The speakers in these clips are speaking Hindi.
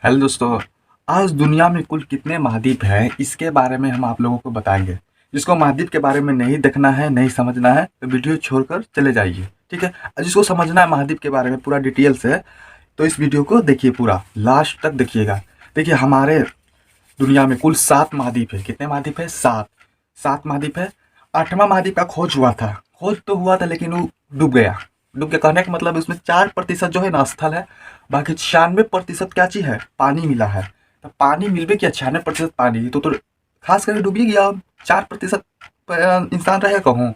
हेलो दोस्तों। आज दुनिया में कुल कितने महाद्वीप हैं इसके बारे में हम आप लोगों को बताएंगे। जिसको महाद्वीप के बारे में नहीं देखना है, नहीं समझना है तो वीडियो छोड़कर चले जाइए, ठीक है। और जिसको समझना है महाद्वीप के बारे में पूरा डिटेल से, तो इस वीडियो को देखिए, पूरा लास्ट तक देखिएगा। देखिए, हमारे दुनिया में कुल 7 महाद्वीप है। कितने महाद्वीप है? 7। 7 महाद्वीप है। 8वां महाद्वीप का खोज हुआ था। खोज तो हुआ था लेकिन वो डूब गया। डूब गया कहने का मतलब उसमें 4% जो है ना स्थल है, बाकी 96% क्या चीज है? पानी मिला है। तो पानी मिल भी क्या? 96% पानी तो खास करके डूब ही गया। 4% इंसान रहे कहूँ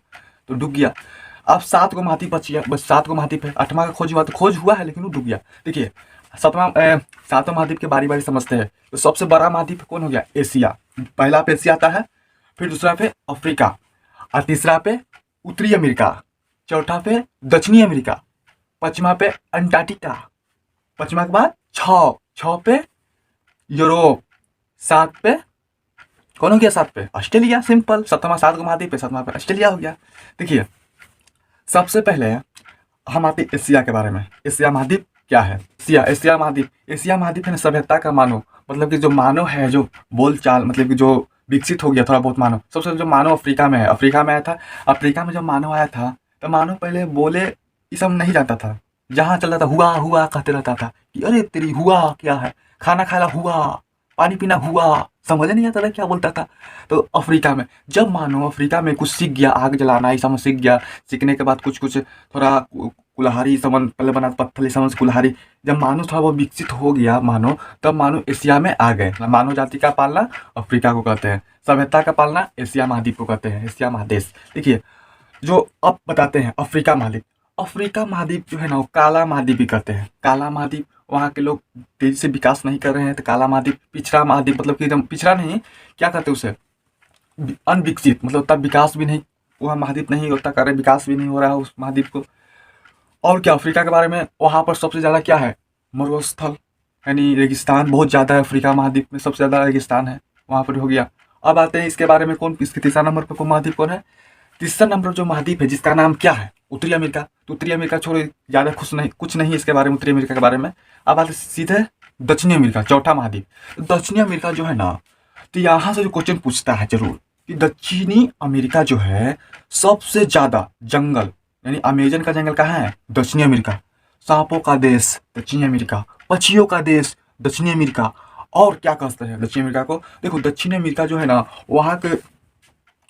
तो डूब गया। अब 7 को महाद्वीप बच गया, बस 7 को महाद्वीप है। 8वां का खोज हुआ, तो खोज हुआ है लेकिन वो डूब गया। देखिए, 7वां महाद्वीप के बारी बारी समझते हैं। तो सबसे बड़ा महाद्वीप कौन हो गया? एशिया। पहला पे एशिया आता है, फिर दूसरा पे अफ्रीका, और तीसरा पे उत्तरी अमेरिका, चौथा पे दक्षिणी अमेरिका, पांचवा पे अंटार्कटिका, पांचवा के बाद छ पे यूरोप, 7 पे कौन हो गया? 7 पे ऑस्ट्रेलिया। सिंपल। 7वां को महाद्वीप पे, 7वां पे ऑस्ट्रेलिया हो गया। देखिए, सबसे पहले हम आते एशिया के बारे में। एशिया महाद्वीप क्या है? एशिया महाद्वीप, एशिया महाद्वीप है ना सभ्यता का मानव, मतलब कि जो मानव है, जो बोल चाल, मतलब कि जो विकसित हो गया थोड़ा बहुत मानव। सबसे जो मानव अफ्रीका में है, अफ्रीका में आया था। अफ्रीका में जब मानव आया था तो मानव पहले बोले ये सब नहीं जानता था। जहाँ चल रहा था हुआ हुआ कहते रहता था कि अरे तेरी हुआ क्या है, खाना खाना हुआ, पानी पीना हुआ, समझ नहीं आता था क्या बोलता था। तो अफ्रीका में जब मानो अफ्रीका में कुछ सीख गया, आग जलाना ये समझ सीख गया। सीखने के बाद कुछ कुछ थोड़ा कुल्हाड़ी समझ पहले बना, पत्थर समझ कुल्हाड़ी। जब मानो थोड़ा वो विकसित हो गया मानो, तब मानो एशिया में आ गए। मानव जाति का पालना अफ्रीका को कहते हैं, सभ्यता का पालना एशिया महाद्वीप को कहते हैं, एशिया महादेश। देखिए, जो अब बताते हैं अफ्रीका महाद्वीप। अफ्रीका महाद्वीप जो है ना वो काला महाद्वीप भी कहते हैं। काला महाद्वीप, वहाँ के लोग तेजी से विकास नहीं कर रहे हैं तो काला महाद्वीप। पिछड़ा महाद्वीप मतलब कि एकदम पिछड़ा नहीं, क्या कहते हैं उसे? अनविकसित, मतलब उतना विकास भी नहीं, वहाँ महाद्वीप नहीं उतना कर रहे, विकास भी नहीं हो रहा है उस महाद्वीप को। और क्या अफ्रीका के बारे में? वहाँ पर सबसे ज़्यादा क्या है? मरुस्थल, यानी रेगिस्तान बहुत ज़्यादा है। अफ्रीका महाद्वीप में सबसे ज़्यादा रेगिस्तान है, वहाँ पर हो गया। अब आते हैं इसके बारे में, कौन इसके तीसरा नंबर पर कौन महाद्वीप कौन है? तीसरा नंबर जो महाद्वीप है जिसका नाम क्या है? उत्तरी अमेरिका। तो उत्तरी अमेरिका छोड़ो, ज़्यादा कुछ नहीं इसके बारे में, उत्तरी अमेरिका के बारे में। अब आते सीधे दक्षिणी अमेरिका, चौथा महाद्वीप। तो दक्षिणी अमेरिका जो है ना, तो यहाँ से जो क्वेश्चन पूछता है जरूर कि दक्षिणी अमेरिका जो है सबसे ज़्यादा जंगल, यानी अमेजन का जंगल कहाँ है? दक्षिणी अमेरिका। सांपों का देश दक्षिणी अमेरिका, पक्षियों का देश दक्षिणी अमेरिका। और क्या कहते हैं दक्षिणी अमेरिका को? देखो, दक्षिणी अमेरिका जो है ना,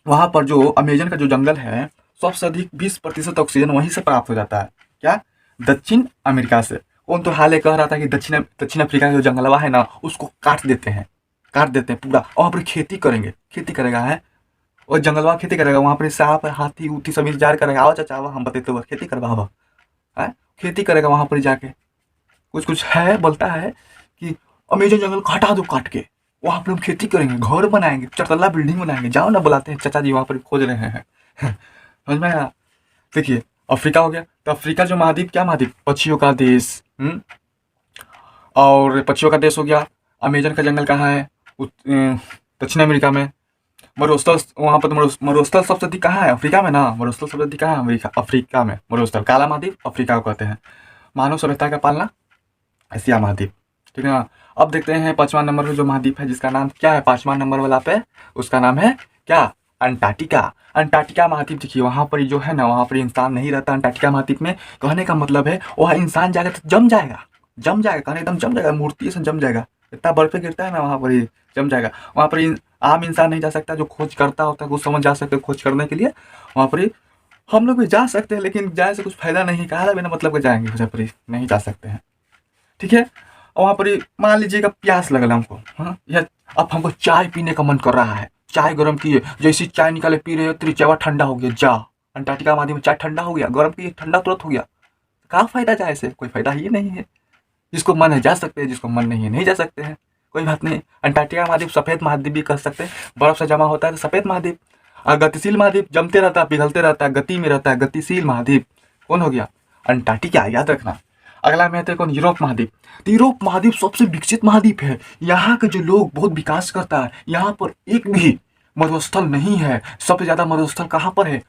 वहाँ पर जो अमेजन का जो जंगल है, सबसे अधिक 20% ऑक्सीजन वहीं से प्राप्त हो जाता है। क्या? दक्षिण अमेरिका से। कौन तो हाल कह रहा था कि दक्षिण अफ्रीका का जो जंगलवा है ना उसको काट देते हैं, पूरा, और वहाँ पर खेती करेंगे। खेती करेगा है और जंगलवा खेती करेगा, वहाँ पर सांप हाथी उथी सब इंतजार करेगा। आओ चाचा, आओ हम बताते हुए खेती करवा हवा है, खेती करेगा वहाँ पर जाके। कुछ कुछ है बोलता है कि अमेजन जंगल को हटा दो काट के, वहाँ पर हम खेती करेंगे, घर बनाएंगे, 4 तल्ला बिल्डिंग बनाएंगे। जाओ ना, बुलाते हैं चाचा जी, वहाँ पर खोज रहे हैं। समझ में आया? देखिए, अफ्रीका हो गया। तो अफ्रीका जो महाद्वीप, क्या महाद्वीप? पक्षियों का देश। और पक्षियों का देश हो गया। अमेजन का जंगल कहाँ है? दक्षिण अमेरिका में। मरुस्थल, वहाँ पर मरुस्थल सबसे अधिक कहाँ है? अफ्रीका में ना। मरुस्थल सबसे अधिक कहाँ है? अफ्रीका में मरुस्थल। काला महाद्वीप अफ्रीका को कहते हैं। मानव सभ्यता का पालना एशिया महाद्वीप, ठीक है ना। अब देखते हैं 5वां नंबर पे जो महाद्वीप है जिसका नाम क्या है? 5वां नंबर वाला पे उसका नाम है क्या? अंटार्कटिका। अंटार्कटिका महाद्वीप। देखिए, वहाँ पर जो है ना, वहाँ पर इंसान नहीं रहता अंटार्कटिका महाद्वीप में। कहने का मतलब है वहाँ इंसान जाएगा तो जम जाएगा, कहने एकदम जम जाएगा, मूर्ति से जम जाएगा। इतना बर्फ गिरता है ना वहाँ पर, ही जम जाएगा। वहाँ पर आम इंसान नहीं जा सकता, जो खोज करता होता है वो समझ जा सकते खोज करने के लिए। वहाँ पर हम लोग भी जा सकते हैं लेकिन जाए से कुछ फायदा नहीं, कहा बिना मतलब के जाएंगे वहाँ पर नहीं जा सकते हैं, ठीक है। और वहाँ पर मान लीजिएगा प्यास लगल हमको, हाँ, या अब हमको चाय पीने का मन कर रहा है, चाय गर्म किए, जैसी चाय निकाले पी रहे हो तेरी चावा ठंडा हो गया। जा अंटार्कटिका महाद्वीप में चाय ठंडा हो गया, गर्म किए ठंडा तुरंत हो गया। कहाँ फायदा जाए से? कोई फायदा ही नहीं है। जिसको मन है जा सकते हैं, जिसको मन नहीं है नहीं जा सकते हैं, कोई बात नहीं। अंटार्कटिका महाद्वीप सफेद महाद्वीप भी कह सकते हैं, बर्फ से जमा होता है तो सफेद महाद्वीप। और गतिशील महाद्वीप, जमते रहता है, पिघलते रहता है, गति में रहता है, गतिशील महाद्वीप कौन हो गया? अंटार्कटिका, याद रखना। अगला में आते हैं कौन? यूरोप महाद्वीप। तो यूरोप महाद्वीप सबसे विकसित महाद्वीप है। यहाँ के जो लोग बहुत विकास करता है, यहाँ पर एक भी मरुस्थल नहीं है। सबसे ज्यादा मरुस्थल कहाँ पर है?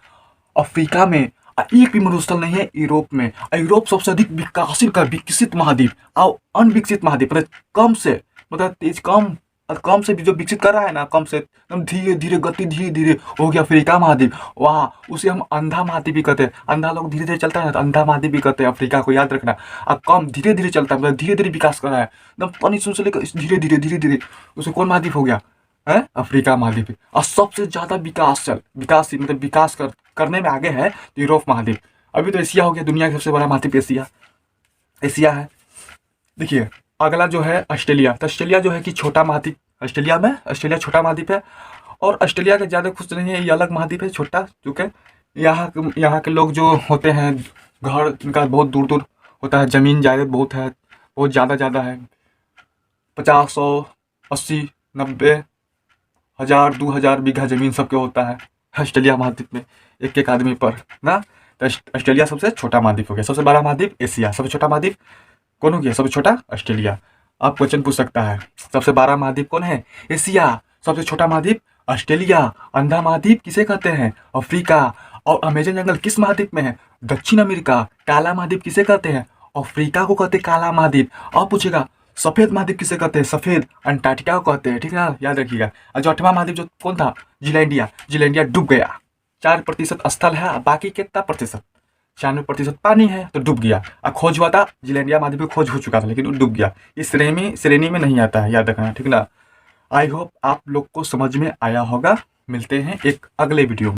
अफ्रीका में। एक भी मरुस्थल नहीं है यूरोप में। यूरोप सबसे अधिक विकसित महाद्वीप और अनविकसित महाद्वीप, मतलब कम से, मतलब तेज कम, कम से भी जो विकसित कर रहा है ना, कम से एकदम धीरे धीरे गति, धीरे धीरे हो गया अफ्रीका महाद्वीप। वाह, उसे हम अंधा महाद्वीप भी कहते हैं। अंधा लोग धीरे धीरे चलता है ना, तो अंधा महाद्वीप भी कहते हैं अफ्रीका को, याद रखना। अब कम धीरे धीरे चलता है, मतलब धीरे धीरे विकास कर रहा है, एकदम पानी से लेकर धीरे धीरे धीरे धीरे, उसे कौन महाद्वीप हो गया है? अफ्रीका महाद्वीप। और सबसे ज्यादा विकासशील मतलब करने में आगे है यूरोप महाद्वीप। अभी तो एशिया हो गया, दुनिया का सबसे बड़ा महाद्वीप एशिया है। देखिए अगला जो है ऑस्ट्रेलिया। तो ऑस्ट्रेलिया जो है कि छोटा महाद्वीप, ऑस्ट्रेलिया छोटा महाद्वीप है। और ऑस्ट्रेलिया के ज़्यादा खुश नहीं है, ये अलग महाद्वीप है छोटा, क्योंकि यहाँ के लोग जो होते हैं, घर इनका बहुत दूर दूर होता है, ज़मीन जायदाद बहुत है, बहुत ज़्यादा है, 50, 100, 80, 90, 1000, 2000 बीघा ज़मीन सबके होता है ऑस्ट्रेलिया महाद्वीप में, एक आदमी पर ना। तो ऑस्ट्रेलिया सबसे छोटा महाद्वीप हो गया। सबसे बड़ा महाद्वीप एशिया, सबसे छोटा महाद्वीप कौन हो गया? सबसे छोटा ऑस्ट्रेलिया। आप क्वेश्चन पूछ सकता है, सबसे बड़ा महाद्वीप कौन है? एशिया। सबसे छोटा महाद्वीप ऑस्ट्रेलिया। अंधा महाद्वीप किसे कहते हैं? अफ्रीका। और अमेजन जंगल किस महाद्वीप में है? दक्षिण अमेरिका। काला महाद्वीप किसे कहते हैं? अफ्रीका को कहते हैं काला महाद्वीप। और पूछेगा सफेद महाद्वीप किसे कहते हैं? सफेद अंटार्कटिका को कहते हैं, ठीक है ना, याद रखिएगा। और जो 8वां महाद्वीप जो कौन था? जिलैंडिया डूब गया। 4% स्थल है, बाकी कितना प्रतिशत? 96% पानी है, तो डूब गया। खोज हुआ था, जिलैंडिया महाद्वीप में खोज हो चुका था, लेकिन वो डूब गया। इस श्रेणी में नहीं आता है, याद रखना, ठीक ना। आई होप आप लोग को समझ में आया होगा। मिलते हैं एक अगले वीडियो में।